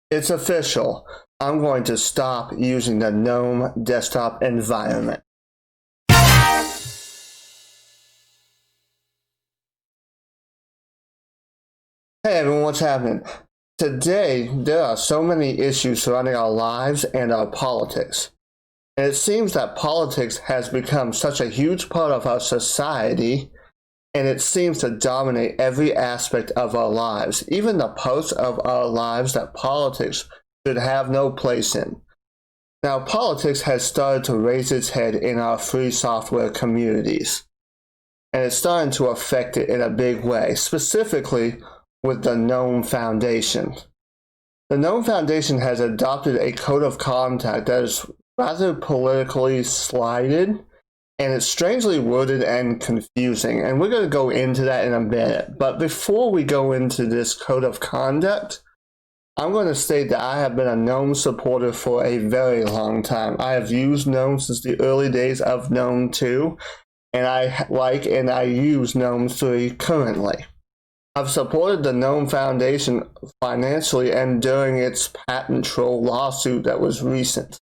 It's official. I'm going to stop using the GNOME desktop environment. Hey everyone, what's happening? Today, there are so many issues surrounding our lives and our politics. And it seems that politics has become such a huge part of our society, and it seems to dominate every aspect of our lives, even the parts of our lives that politics should have no place in. Now, politics has started to raise its head in our free software communities, and it's starting to affect it in a big way, specifically with the GNOME Foundation. The GNOME Foundation has adopted a code of conduct that is rather politically slighted, and it's strangely worded and confusing, and we're going to go into that in a minute. But before we go into this code of conduct, I'm going to state that I have been a GNOME supporter for a very long time. I have used GNOME since the early days of GNOME 2, and I use GNOME 3 currently. I've supported the GNOME Foundation financially and during its patent troll lawsuit that was recent.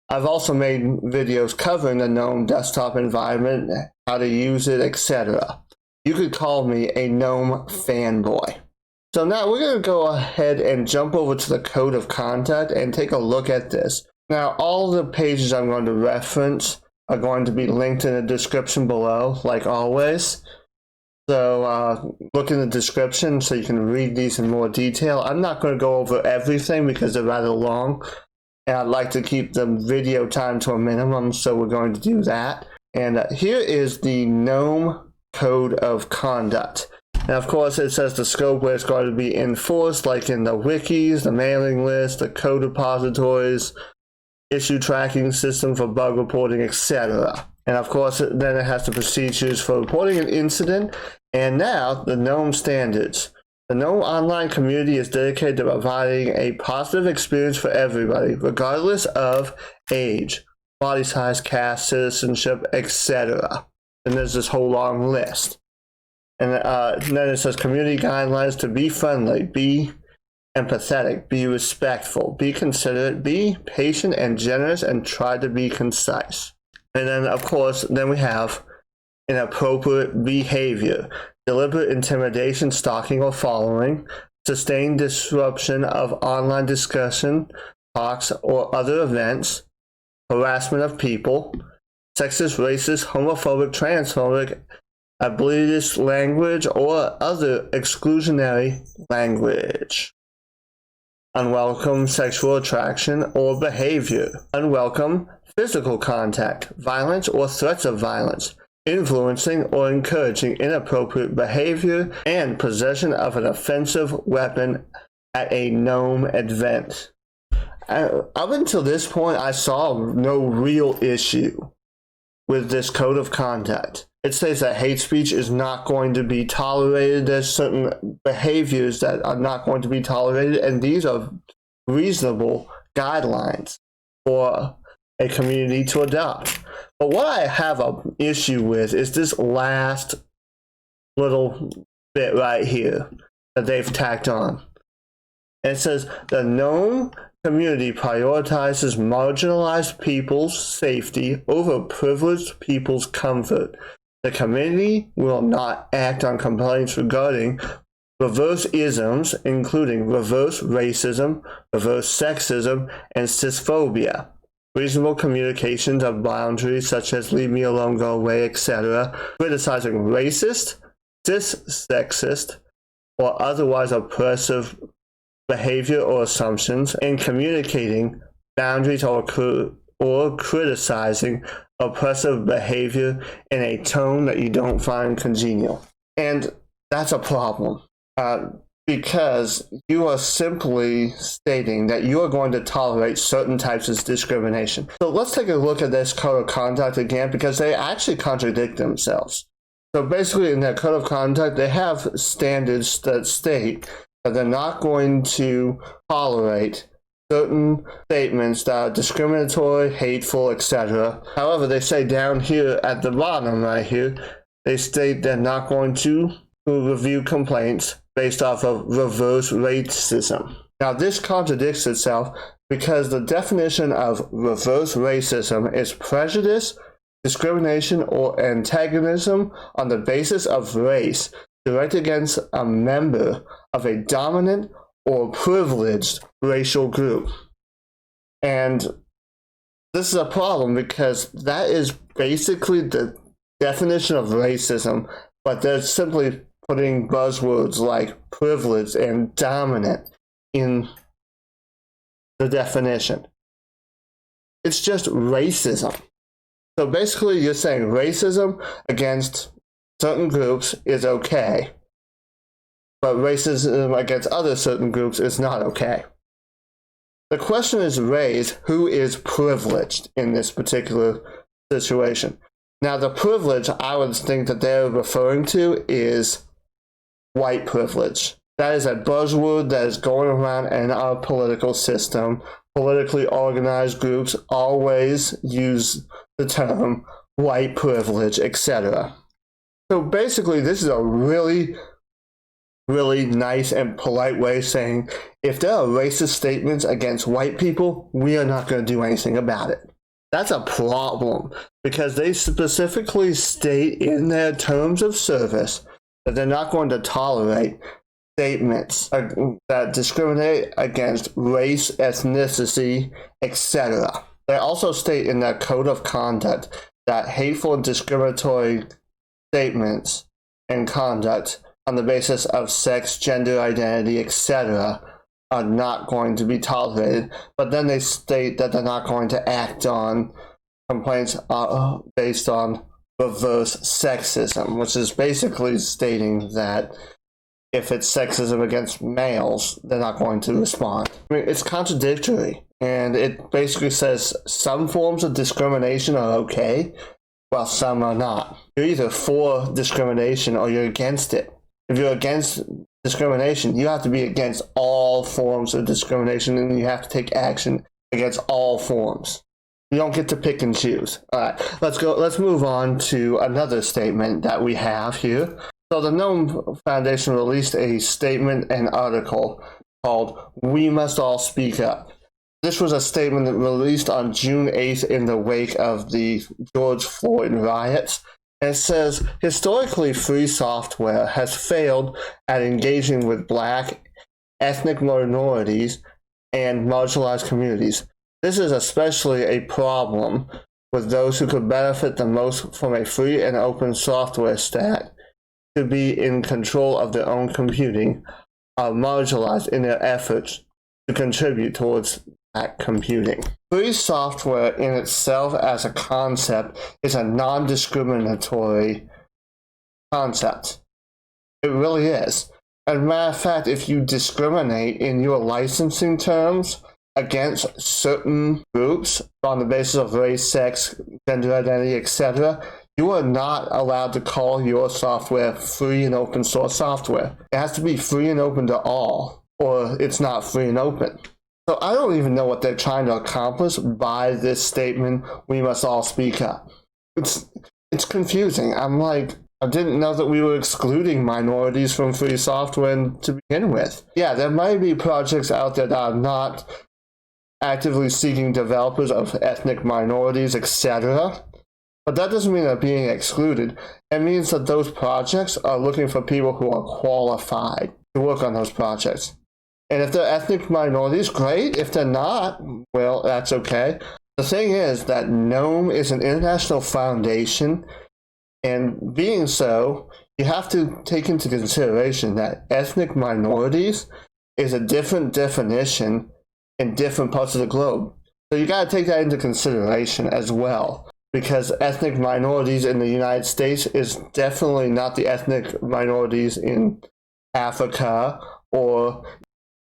I've also made videos covering the GNOME desktop environment, how to use it, etc. You could call me a GNOME fanboy. So now we're going to go ahead and jump over to the code of conduct and take a look at this. Now all the pages I'm going to reference are going to be linked in the description below, like always. So look in the description so you can read these in more detail. I'm not going to go over everything because they're rather long, and I'd like to keep the video time to a minimum, so we're going to do that. And here is the GNOME Code of Conduct. Now, of course, it says the scope where it's going to be enforced, like in the wikis, the mailing list, the code repositories, issue tracking system for bug reporting, etc. And of course, then it has the procedures for reporting an incident. And now, the GNOME Standards. The GNOME online community is dedicated to providing a positive experience for everybody, regardless of age, body size, caste, citizenship, etc. And there's this whole long list. And then it says community guidelines to be friendly, be empathetic, be respectful, be considerate, be patient and generous, and try to be concise. And then, of course, then we have inappropriate behavior, deliberate intimidation, stalking, or following, sustained disruption of online discussion, talks, or other events, harassment of people, sexist, racist, homophobic, transphobic, ableist language, or other exclusionary language. Unwelcome sexual attraction or behavior, unwelcome physical contact, violence or threats of violence, influencing or encouraging inappropriate behavior, and possession of an offensive weapon at a GNOME event. Up until this point, I saw no real issue with this code of conduct. It says that hate speech is not going to be tolerated. There's certain behaviors that are not going to be tolerated, and these are reasonable guidelines for a community to adopt. But what I have an issue with is this last little bit right here that they've tacked on. And it says the GNOME community prioritizes marginalized people's safety over privileged people's comfort. The community will not act on complaints regarding reverse isms, including reverse racism, reverse sexism, and cisphobia. Reasonable communications of boundaries such as leave me alone, go away, etc. Criticizing racist, cis-sexist, or otherwise oppressive behavior or assumptions, and communicating boundaries or criticizing oppressive behavior in a tone that you don't find congenial. And that's a problem. Because you are simply stating that you are going to tolerate certain types of discrimination. So let's take a look at this code of conduct again, because they actually contradict themselves. So basically in their code of conduct, they have standards that state that they're not going to tolerate certain statements that are discriminatory, hateful, etc. However, they say down here at the bottom right here, they state they're not going to review complaints based off of reverse racism. Now, this contradicts itself because the definition of reverse racism is prejudice, discrimination, or antagonism on the basis of race directed against a member of a dominant or privileged racial group. And this is a problem because that is basically the definition of racism, but they're simply putting buzzwords like privilege and dominant in the definition. It's just racism. So basically you're saying racism against certain groups is okay, but racism against other certain groups is not okay. The question is raised, who is privileged in this particular situation? Now, the privilege I would think that they're referring to is white privilege. That is a buzzword that is going around in our political system. Politically organized groups always use the term white privilege, etc. So basically, this is a really nice and polite way of saying, if there are racist statements against white people, we are not going to do anything about it. That's a problem, because they specifically state in their terms of service that they're not going to tolerate statements that discriminate against race, ethnicity, etc. They also state in their code of conduct that hateful and discriminatory statements and conduct on the basis of sex, gender identity, etc. are not going to be tolerated, but then they state that they're not going to act on complaints based on reverse sexism, which is basically stating that if it's sexism against males, they're not going to respond. I mean, it's contradictory, and it basically says some forms of discrimination are okay, while some are not. You're either for discrimination or you're against it. If you're against discrimination, you have to be against all forms of discrimination, and you have to take action against all forms. You don't get to pick and choose. All right, let's move on to another statement that we have here. So the Gnome Foundation released a statement and article called "We Must All Speak Up." This was a statement that released on June 8th in the wake of the George Floyd riots. And it says, historically, free software has failed at engaging with Black, ethnic minorities, and marginalized communities. This is especially a problem with those who could benefit the most from a free and open software stack to be in control of their own computing, are marginalized in their efforts to contribute towards that computing. Free software in itself as a concept is a non-discriminatory concept. It really is. As a matter of fact, if you discriminate in your licensing terms against certain groups on the basis of race, sex, gender identity, etc., you are not allowed to call your software free and open source software. It has to be free and open to all, or it's not free and open. So I don't even know what they're trying to accomplish by this statement, "We must all speak up." It's confusing. I'm like, I didn't know that we were excluding minorities from free software to begin with. Yeah, there might be projects out there that are not actively seeking developers of ethnic minorities, etc. But that doesn't mean they're being excluded. It means that those projects are looking for people who are qualified to work on those projects. And if they're ethnic minorities, great. If they're not, well, that's okay. The thing is that GNOME is an international foundation, and being so, you have to take into consideration that ethnic minorities is a different definition in different parts of the globe. So you got to take that into consideration as well, because ethnic minorities in the United States is definitely not the ethnic minorities in Africa or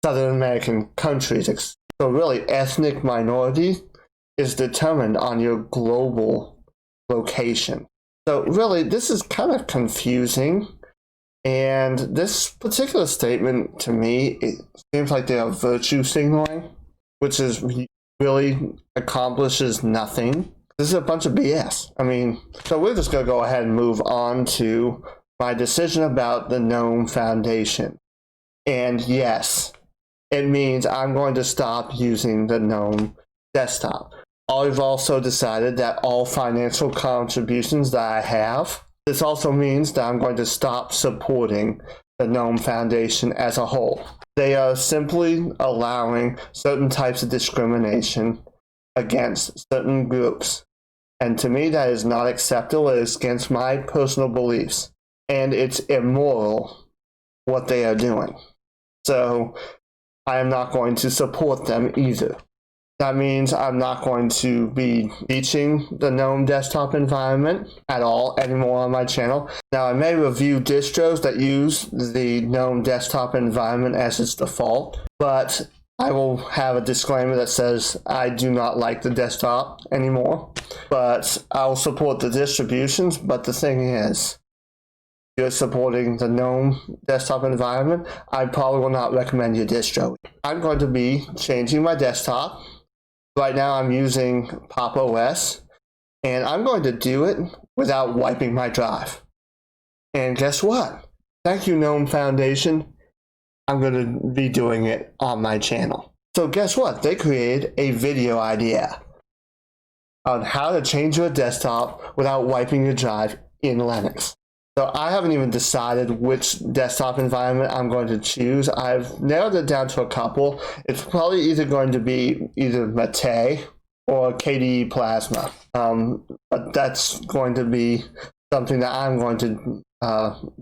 Southern American countries. So really, ethnic minority is determined on your global location. So really, this is kind of confusing. And this particular statement, to me, it seems like they are virtue signaling, which is really accomplishes nothing. This is a bunch of BS. I mean, so we're just going to go ahead and move on to my decision about the GNOME Foundation. And yes, it means I'm going to stop using the GNOME desktop. I've also decided that all financial contributions that I have, this also means that I'm going to stop supporting the GNOME Foundation as a whole. They are simply allowing certain types of discrimination against certain groups. And to me, that is not acceptable. It is against my personal beliefs. And it's immoral what they are doing. So I am not going to support them either. That means I'm not going to be teaching the GNOME desktop environment at all anymore on my channel. Now, I may review distros that use the GNOME desktop environment as its default, but I will have a disclaimer that says I do not like the desktop anymore, but I'll support the distributions. But the thing is, if you're supporting the GNOME desktop environment, I probably will not recommend your distro. I'm going to be changing my desktop. Right now I'm using Pop! OS, and I'm going to do it without wiping my drive. And guess what? Thank you, GNOME Foundation. I'm going to be doing it on my channel. So guess what? They created a video idea on how to change your desktop without wiping your drive in Linux. So I haven't even decided which desktop environment I'm going to choose. I've narrowed it down to a couple. It's probably either going to be either Mate or KDE Plasma. But that's going to be something that I'm going to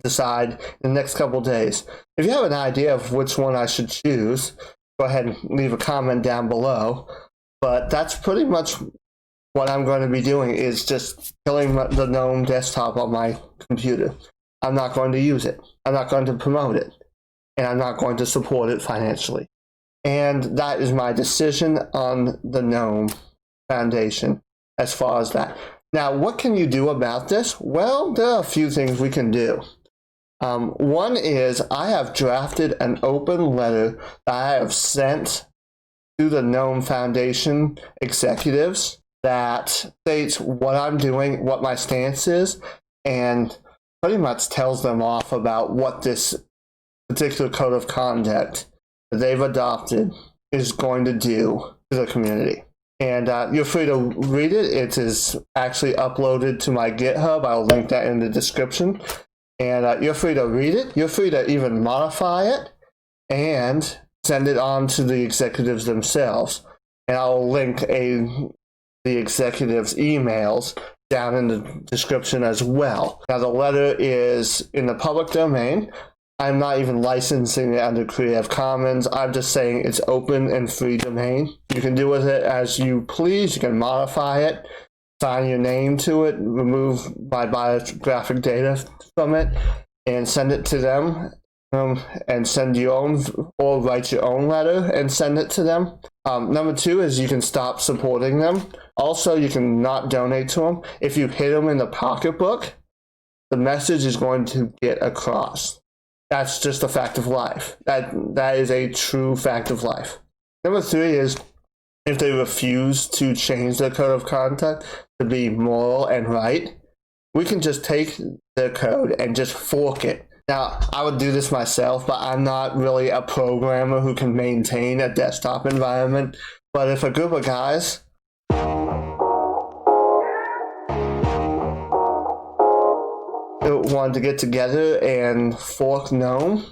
decide in the next couple days. If you have an idea of which one I should choose, go ahead and leave a comment down below. But that's pretty much what I'm going to be doing, is just killing the GNOME desktop on my computer. I'm not going to use it. I'm not going to promote it. And I'm not going to support it financially. And that is my decision on the GNOME Foundation as far as that. Now, what can you do about this? Well, there are a few things we can do. One is I have drafted an open letter that I have sent to the GNOME Foundation executives that states what I'm doing, what my stance is, and pretty much tells them off about what this particular code of conduct that they've adopted is going to do to the community. And you're free to read it. It is actually uploaded to my GitHub. I'll link that in the description. And you're free to read it. You're free to even modify it and send it on to the executives themselves. And I'll link the executives' emails down in the description as well. Now, the letter is in the public domain. I'm not even licensing it under Creative Commons. I'm just saying it's open and free domain. You can do with it as you please. You can modify it, sign your name to it, remove my biographic data from it, and send it to them. And send your own, or write your own letter and send it to them. Number two is you can stop supporting them. Also, you can not donate to them. If you hit them in the pocketbook, the message is going to get across. That's just a fact of life. That is a true fact of life. Number three is if they refuse to change their code of conduct to be moral and right, we can just take their code and just fork it. Now, I would do this myself, but I'm not really a programmer who can maintain a desktop environment. But if a group of guys wanted to get together and fork GNOME,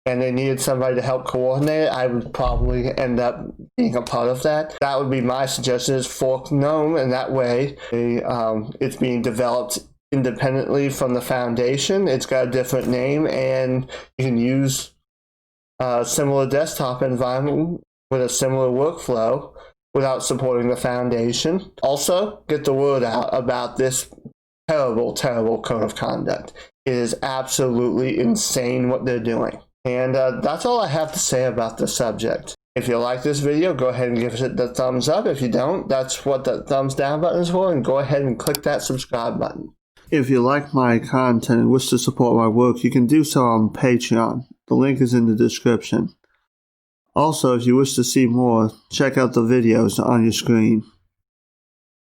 and they needed somebody to help coordinate it, I would probably end up being a part of that. That would be my suggestion, is fork GNOME, and that way it's being developed independently from the foundation. It's got a different name, and you can use a similar desktop environment with a similar workflow without supporting the foundation. Also, get the word out about this terrible, terrible code of conduct. It is absolutely insane what they're doing. And that's all I have to say about the subject. If you like this video, go ahead and give it the thumbs up. If you don't, that's what the thumbs down button is for, and go ahead and click that subscribe button. If you like my content and wish to support my work, you can do so on Patreon. The link is in the description. Also, if you wish to see more, check out the videos on your screen.